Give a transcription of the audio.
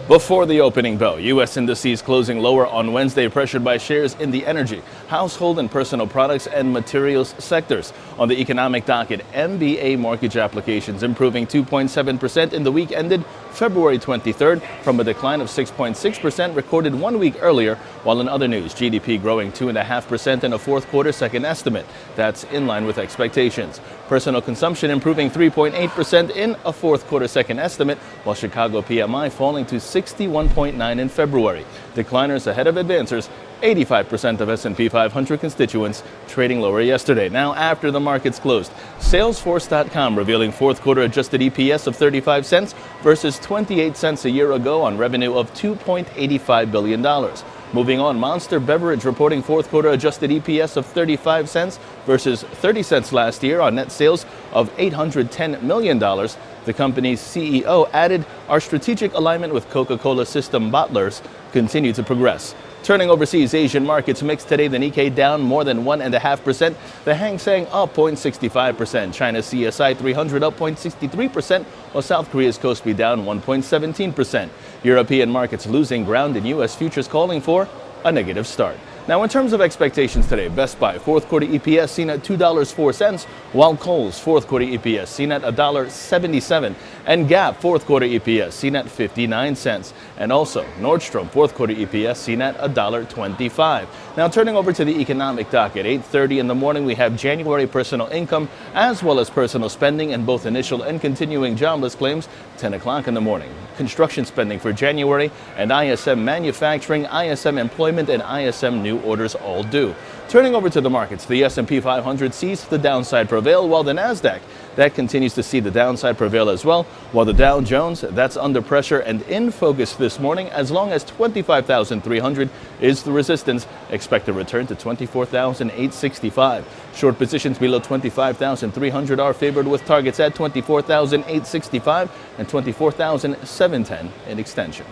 Before the opening bell, U.S. indices closing lower on Wednesday, pressured by shares in the energy, household and personal products and materials sectors. On the economic docket, MBA mortgage applications improving 2.7% in the week ended February 23rd from a decline of 6.6% recorded 1 week earlier, while in other news, GDP growing 2.5% in a fourth quarter second estimate. That's in line with expectations. Personal consumption improving 3.8% in a fourth quarter second estimate, while Chicago PMI falling to 61.9 in February. Decliners ahead of advancers, 85% of S&P 500 constituents trading lower yesterday. Now, after the markets closed, Salesforce.com revealing fourth quarter adjusted EPS of 35 cents versus 28 cents a year ago on revenue of $2.85 billion. Moving on, Monster Beverage reporting fourth quarter adjusted EPS of 35 cents versus 30 cents last year on net sales of $810 million. The company's CEO added, "Our strategic alignment with Coca-Cola system bottlers continue to progress." Turning overseas, Asian markets mixed today. The Nikkei down more than 1.5%. The Hang Seng up 0.65%. China's CSI 300 up 0.63%, while South Korea's Kospi down 1.17%. European markets losing ground and U.S. futures calling for a negative start. Now, in terms of expectations today, Best Buy fourth quarter EPS seen at $2.04, while Kohl's fourth quarter EPS seen at $1.77, and Gap fourth quarter EPS seen at 59 cents, and also Nordstrom fourth quarter EPS seen at $1.25. Now, turning over to the economic docket, 8:30 in the morning, we have January personal income as well as personal spending and both initial and continuing jobless claims. 10 o'clock in the morning, construction spending for January, and ISM manufacturing, ISM employment, and ISM new orders all due. Turning over to the markets, the S&P 500 sees the downside prevail, while the Nasdaq, that continues to see the downside prevail as well, while the Dow Jones, that's under pressure and in focus this morning. As long as 25,300 is the resistance, expect a return to 24,865. Short positions below 25,300 are favored, with targets at 24,865 and 24,710 in extension.